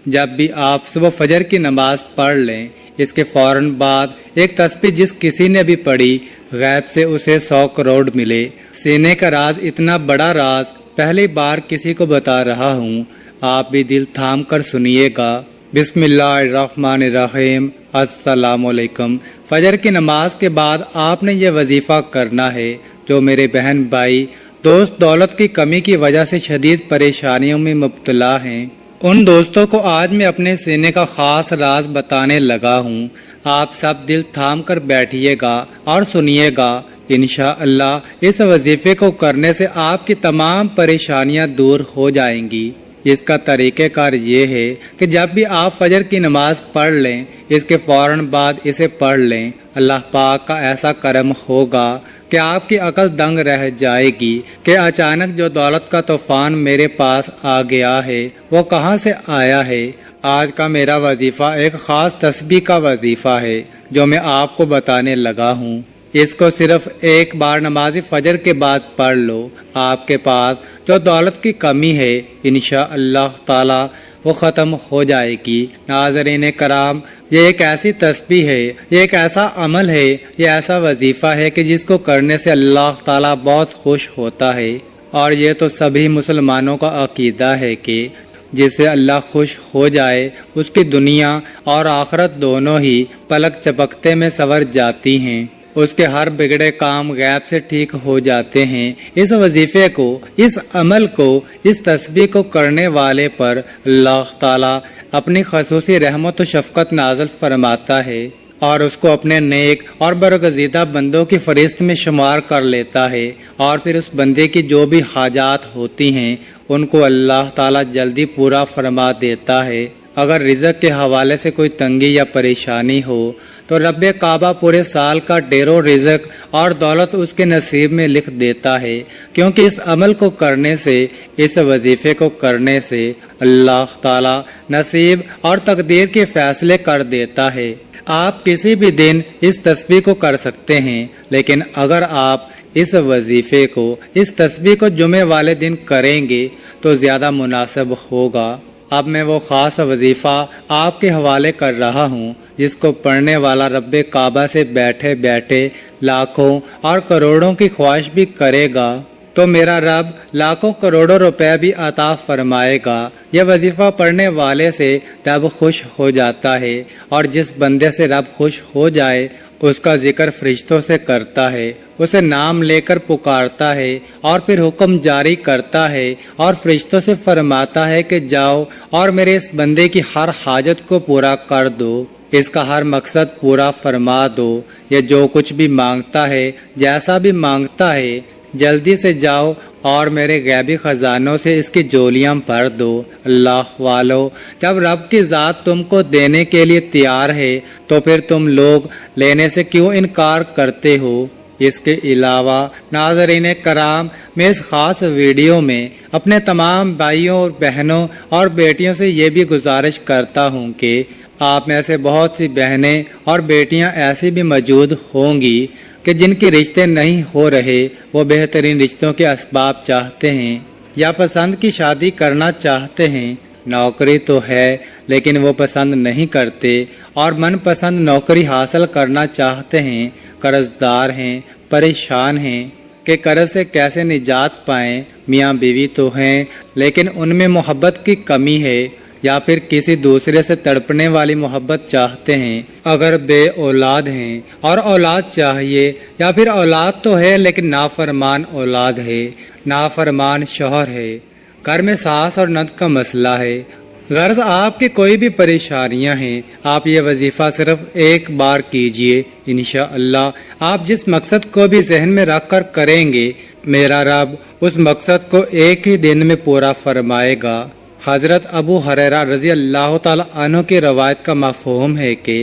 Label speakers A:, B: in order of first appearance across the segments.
A: جب بھی آپ صبح فجر کی نماز پڑھ لیں، اس کے فوراً بعد ایک تسبیح جس کسی نے بھی پڑھی، غیب سے اسے 100 کروڑ ملے۔ سینے کا راز اتنا بڑا راز پہلی بار کسی کو بتا رہا ہوں، آپ بھی دل تھام کر سنیے گا۔ بسم اللہ الرحمن الرحیم۔ السلام علیکم۔ فجر کی نماز کے بعد آپ نے یہ وظیفہ کرنا ہے۔ جو میرے بہن بھائی دوست دولت کی کمی کی وجہ سے شدید پریشانیوں میں مبتلا ہیں، ان دوستوں کو آج میں اپنے سینے کا خاص راز بتانے لگا ہوں۔ آپ سب دل تھام کر بیٹھیے گا اور سنیے گا۔ انشاءاللہ اس وظیفے کو کرنے سے آپ کی تمام پریشانیاں دور ہو جائیں گی۔ اس کا طریقہ کار یہ ہے کہ جب بھی آپ فجر کی نماز پڑھ لیں، اس کے فوراً بعد اسے پڑھ لیں۔ اللہ پاک کا ایسا کرم ہوگا کہ آپ کی عقل دنگ رہ جائے گی کہ اچانک جو دولت کا طوفان میرے پاس آ گیا ہے وہ کہاں سے آیا ہے۔ آج کا میرا وظیفہ ایک خاص تسبیح کا وظیفہ ہے جو میں آپ کو بتانے لگا ہوں۔ اس کو صرف ایک بار نماز فجر کے بعد پڑھ لو، آپ کے پاس جو دولت کی کمی ہے انشاءاللہ تعالی وہ ختم ہو جائے گی۔ ناظرین کرام، یہ ایک ایسی تسبیح ہے، یہ ایک ایسا عمل ہے، یہ ایسا وظیفہ ہے کہ جس کو کرنے سے اللہ تعالی بہت خوش ہوتا ہے، اور یہ تو سبھی مسلمانوں کا عقیدہ ہے کہ جس سے اللہ خوش ہو جائے اس کی دنیا اور آخرت دونوں ہی پلک چپکتے میں سنور جاتی ہیں، اس کے ہر بگڑے کام غیب سے ٹھیک ہو جاتے ہیں۔ اس وظیفے کو، اس عمل کو، اس تسبیح کو کرنے والے پر اللہ تعالی اپنی خصوصی رحمت و شفقت نازل فرماتا ہے اور اس کو اپنے نیک اور برگزیدہ بندوں کی فہرست میں شمار کر لیتا ہے، اور پھر اس بندے کی جو بھی حاجات ہوتی ہیں ان کو اللہ تعالی جلدی پورا فرما دیتا ہے۔ اگر رزق کے حوالے سے کوئی تنگی یا پریشانی ہو تو رب کعبہ پورے سال کا ڈھیروں رزق اور دولت اس کے نصیب میں لکھ دیتا ہے، کیونکہ اس عمل کو کرنے سے، اس وظیفے کو کرنے سے اللہ تعالی نصیب اور تقدیر کے فیصلے کر دیتا ہے۔ آپ کسی بھی دن اس تسبیح کو کر سکتے ہیں، لیکن اگر آپ اس وظیفے کو، اس تسبیح کو جمعے والے دن کریں گے تو زیادہ مناسب ہوگا۔ اب میں وہ خاص وظیفہ آپ کے حوالے کر رہا ہوں جس کو پڑھنے والا رب کعبہ سے بیٹھے بیٹھے لاکھوں اور کروڑوں کی خواہش بھی کرے گا تو میرا رب لاکھوں کروڑوں روپے بھی عطا فرمائے گا۔ یہ وظیفہ پڑھنے والے سے رب خوش ہو جاتا ہے، اور جس بندے سے رب خوش ہو جائے اس کا ذکر فرشتوں سے کرتا ہے، اسے نام لے کر پکارتا ہے اور پھر حکم جاری کرتا ہے اور فرشتوں سے فرماتا ہے کہ جاؤ اور میرے اس بندے کی ہر حاجت کو پورا کر دو، اس کا ہر مقصد پورا فرما دو۔ یہ جو کچھ بھی مانگتا ہے، جیسا بھی مانگتا ہے، جلدی سے جاؤ اور میرے غیبی خزانوں سے اس کی جولیاں بھر دو۔ اللہ والو، جب رب کی ذات تم کو دینے کے لیے تیار ہے تو پھر تم لوگ لینے سے کیوں انکار کرتے ہو؟ اس کے علاوہ ناظرین کرام، میں اس خاص ویڈیو میں اپنے تمام بھائیوں اور بہنوں اور بیٹیوں سے یہ بھی گزارش کرتا ہوں کہ آپ میں سے بہت سی بہنیں اور بیٹیاں ایسی بھی موجود ہوں گی کہ جن کے رشتے نہیں ہو رہے، وہ بہترین رشتوں کے اسباب چاہتے ہیں یا پسند کی شادی کرنا چاہتے ہیں۔ نوکری تو ہے لیکن وہ پسند نہیں کرتے اور من پسند نوکری حاصل کرنا چاہتے ہیں، قرض دار ہیں، پریشان ہیں کہ قرض سے کیسے نجات پائیں۔ میاں بیوی تو ہیں لیکن ان میں محبت کی کمی ہے، یا پھر کسی دوسرے سے تڑپنے والی محبت چاہتے ہیں۔ اگر بے اولاد ہیں اور اولاد چاہیے، یا پھر اولاد تو ہے لیکن نافرمان اولاد ہے، نافرمان شوہر ہے، گھر میں ساس اور نند کا مسئلہ ہے، غرض آپ کی کوئی بھی پریشانیاں ہیں، آپ یہ وظیفہ صرف ایک بار کیجئے۔ انشاءاللہ آپ جس مقصد کو بھی ذہن میں رکھ کر کریں گے، میرا رب اس مقصد کو ایک ہی دن میں پورا فرمائے گا۔ حضرت ابو ہریرہ رضی اللہ تعالی عنہ کی روایت کا مفہوم ہے کہ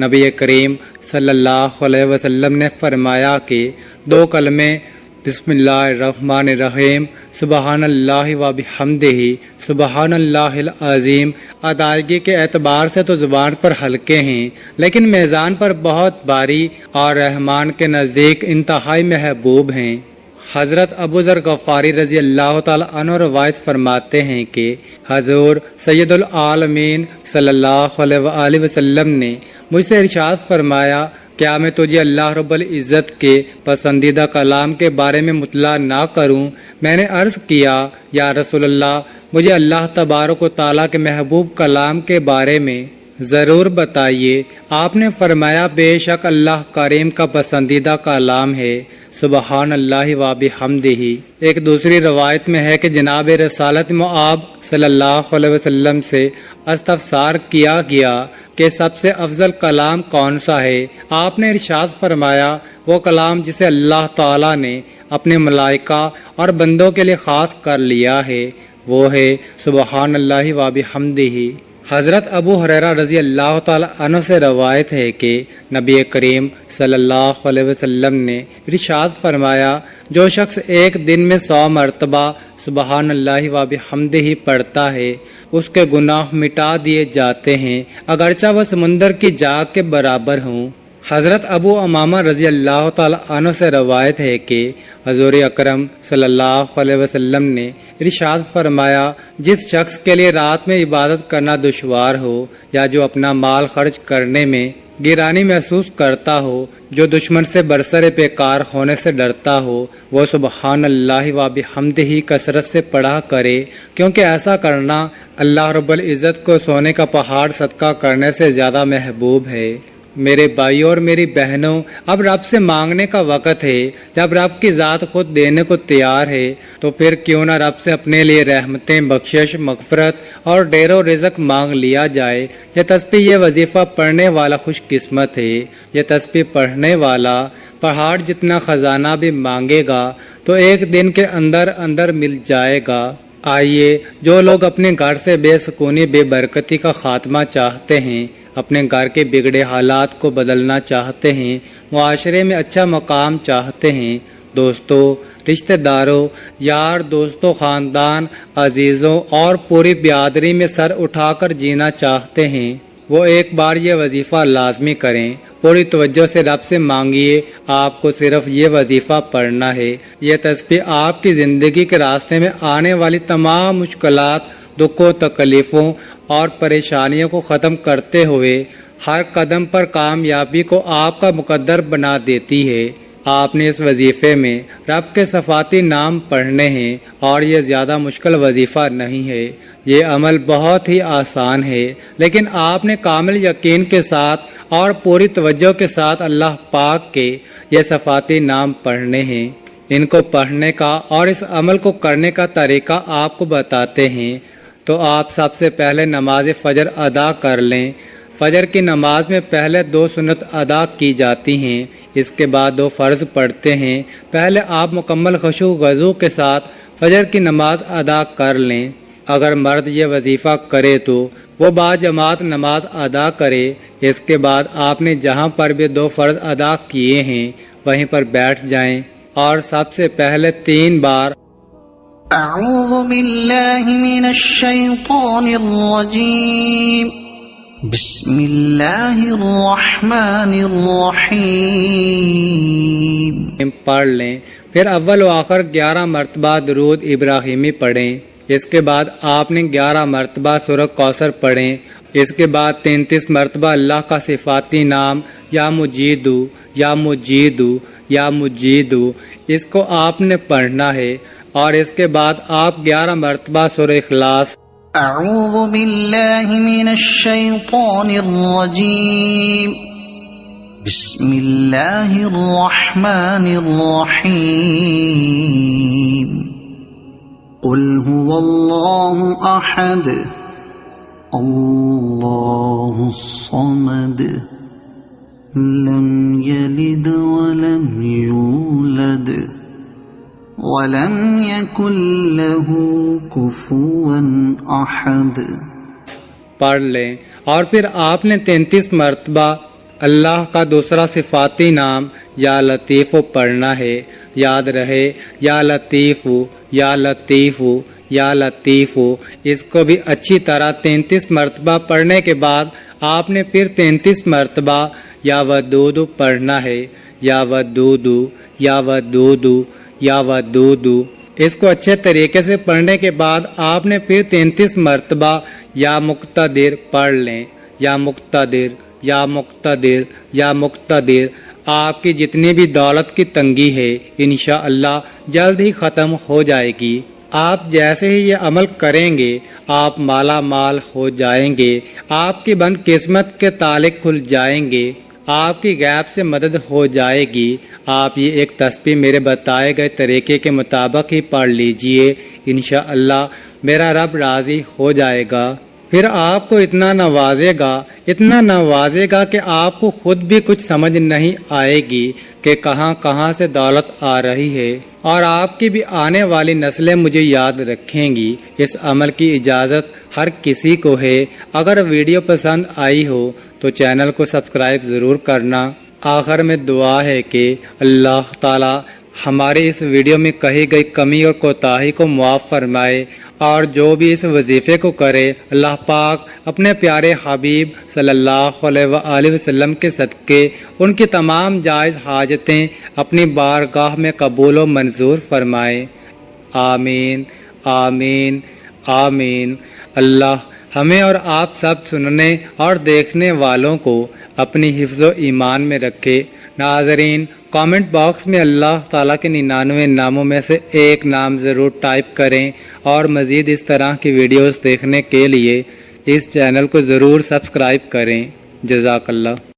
A: نبی کریم صلی اللہ علیہ وسلم نے فرمایا کہ 2 کلمے بسم اللہ الرحمن الرحیم سبحان اللہ و بحمدہ سبحان اللہ العظیم ادائیگی کے اعتبار سے تو زبان پر ہلکے ہیں لیکن میزان پر بہت بھاری اور رحمان کے نزدیک انتہائی محبوب ہیں۔ حضرت ابو ذر غفاری رضی اللہ تعالی عنہ روایت فرماتے ہیں کہ حضور سید العالمین صلی اللہ علیہ وآلہ وسلم نے مجھ سے ارشاد فرمایا، کیا میں تجھے اللہ رب العزت کے پسندیدہ کلام کے بارے میں مطلع نہ کروں؟ میں نے عرض کیا، یا رسول اللہ، مجھے اللہ تبارک و تعالیٰ کے محبوب کلام کے بارے میں ضرور بتائیے۔ آپ نے فرمایا، بے شک اللہ کریم کا پسندیدہ کلام ہے، سبحان اللہ و بحمدہ۔ ایک دوسری روایت میں ہے کہ جناب رسالت مآب صلی اللہ علیہ وسلم سے استفسار کیا گیا کہ سب سے افضل کلام کون سا ہے؟ آپ نے ارشاد فرمایا، وہ کلام جسے اللہ تعالیٰ نے اپنے ملائکہ اور بندوں کے لیے خاص کر لیا ہے، وہ ہے سبحان اللہ و بحمدہ۔ حضرت ابو ہریرہ رضی اللہ تعالی عنہ سے روایت ہے کہ نبی کریم صلی اللہ علیہ وسلم نے ارشاد فرمایا، جو شخص ایک دن میں 100 مرتبہ سبحان اللہ و بحمدہ پڑھتا ہے، اس کے گناہ مٹا دیے جاتے ہیں، اگرچہ وہ سمندر کی جاگ کے برابر ہوں۔ حضرت ابو امامہ رضی اللہ تعالی عنہ سے روایت ہے کہ حضور اکرم صلی اللہ علیہ وسلم نے ارشاد فرمایا، جس شخص کے لیے رات میں عبادت کرنا دشوار ہو یا جو اپنا مال خرچ کرنے میں گرانی محسوس کرتا ہو، جو دشمن سے برسر پیکار ہونے سے ڈرتا ہو، وہ سبحان اللہ و بحمدہ کثرت سے پڑھا کرے، کیونکہ ایسا کرنا اللہ رب العزت کو سونے کا پہاڑ صدقہ کرنے سے زیادہ محبوب ہے۔ میرے بھائیوں اور میری بہنوں، اب رب سے مانگنے کا وقت ہے۔ جب رب کی ذات خود دینے کو تیار ہے تو پھر کیوں نہ رب سے اپنے لیے رحمتیں، بخشش، مغفرت اور ڈیر و رزق مانگ لیا جائے۔ یہ تسبیح، یہ وظیفہ پڑھنے والا خوش قسمت ہے۔ یہ تسبیح پڑھنے والا پہاڑ جتنا خزانہ بھی مانگے گا تو ایک دن کے اندر اندر مل جائے گا۔ آئیے، جو لوگ اپنے گھر سے بے سکونی، بے برکتی کا خاتمہ چاہتے ہیں، اپنے گھر کے بگڑے حالات کو بدلنا چاہتے ہیں، معاشرے میں اچھا مقام چاہتے ہیں، دوستوں، رشتہ داروں، یار دوستوں، خاندان، عزیزوں اور پوری برادری میں سر اٹھا کر جینا چاہتے ہیں، وہ ایک بار یہ وظیفہ لازمی کریں۔ پوری توجہ سے رب سے مانگیے، آپ کو صرف یہ وظیفہ پڑھنا ہے۔ یہ تسبیح آپ کی زندگی کے راستے میں آنے والی تمام مشکلات، دکھوں، تکلیفوں اور پریشانیوں کو ختم کرتے ہوئے ہر قدم پر کامیابی کو آپ کا مقدر بنا دیتی ہے۔ آپ نے اس وظیفے میں رب کے صفاتی نام پڑھنے ہیں اور یہ زیادہ مشکل وظیفہ نہیں ہے۔ یہ عمل بہت ہی آسان ہے، لیکن آپ نے کامل یقین کے ساتھ اور پوری توجہ کے ساتھ اللہ پاک کے یہ صفاتی نام پڑھنے ہیں۔ ان کو پڑھنے کا اور اس عمل کو کرنے کا طریقہ آپ کو بتاتے ہیں۔ تو آپ سب سے پہلے نماز فجر ادا کر لیں۔ فجر کی نماز میں پہلے 2 سنت ادا کی جاتی ہیں، اس کے بعد 2 فرض پڑھتے ہیں۔ پہلے آپ مکمل خشوع و خضوع کے ساتھ فجر کی نماز ادا کر لیں۔ اگر مرد یہ وظیفہ کرے تو وہ باجماعت نماز ادا کرے۔ اس کے بعد آپ نے جہاں پر بھی 2 فرض ادا کیے ہیں وہیں پر بیٹھ جائیں اور سب سے پہلے 3 بار
B: اعوذ باللہ من الشیطان الرجیم، بسم اللہ الرحمن الرحیم
A: پڑھ لیں۔ پھر اول و آخر 11 مرتبہ درود ابراہیمی پڑھیں۔ اس کے بعد آپ نے 11 مرتبہ سورہ کوثر پڑھیں۔ اس کے بعد 33 مرتبہ اللہ کا صفاتی نام یا مجیدو یا مجیدو یا مجیدو، اس کو آپ نے پڑھنا ہے، اور اس کے بعد آپ 11 مرتبہ سورہ اخلاص
B: اعوذ باللہ من الشیطان الرجیم، بسم اللہ الرحمن الرحیم، قل هو اللہ احد اللہ الصمد لم یلد ولم یولد وَلَمْ يَكُنْ لَهُ كُفُوًا أَحَدٌ
A: پڑھ لیں۔ اور پھر آپ نے 33 مرتبہ اللہ کا دوسرا صفاتی نام یا لطیف پڑھنا ہے۔ یاد رہے، یا لطیف یا لطیف یا لطیف، اس کو بھی اچھی طرح 33 مرتبہ پڑھنے کے بعد آپ نے پھر 33 مرتبہ یا ودود پڑھنا ہے۔ یا ودود یا ودود یا ودودو۔ اس کو اچھے طریقے سے پڑھنے کے بعد آپ نے پھر 33 مرتبہ یا مقتدر پڑھ لیں، یا مقتدر، یا مقتدر، یا مقتدر۔ آپ کی جتنی بھی دولت کی تنگی ہے انشاءاللہ جلد ہی ختم ہو جائے گی۔ آپ جیسے ہی یہ عمل کریں گے آپ مالا مال ہو جائیں گے، آپ کی بند قسمت کے تالے کھل جائیں گے، آپ کی غیب سے مدد ہو جائے گی۔ آپ یہ ایک تسبیح میرے بتائے گئے طریقے کے مطابق ہی پڑھ لیجئے، انشاءاللہ میرا رب راضی ہو جائے گا۔ پھر آپ کو اتنا نوازے گا کہ آپ کو خود بھی کچھ سمجھ نہیں آئے گی کہ کہاں کہاں سے دولت آ رہی ہے، اور آپ کی بھی آنے والی نسلیں مجھے یاد رکھیں گی۔ اس عمل کی اجازت ہر کسی کو ہے۔ اگر ویڈیو پسند آئی ہو تو چینل کو سبسکرائب ضرور کرنا۔ آخر میں دعا ہے کہ اللہ تعالی ہمارے اس ویڈیو میں کہی گئی کمی اور کوتاہی کو معاف فرمائے، اور جو بھی اس وظیفے کو کرے اللہ پاک اپنے پیارے حبیب صلی اللہ علیہ وآلہ وسلم کے صدقے ان کی تمام جائز حاجتیں اپنی بارگاہ میں قبول و منظور فرمائے۔ آمین آمین آمین۔ اللہ ہمیں اور آپ سب سننے اور دیکھنے والوں کو اپنی حفظ و ایمان میں رکھے۔ ناظرین، کامنٹ باکس میں اللہ تعالیٰ کے 99 ناموں میں سے ایک نام ضرور ٹائپ کریں، اور مزید اس طرح کی ویڈیوز دیکھنے کے لیے اس چینل کو ضرور سبسکرائب کریں۔ جزاک اللہ۔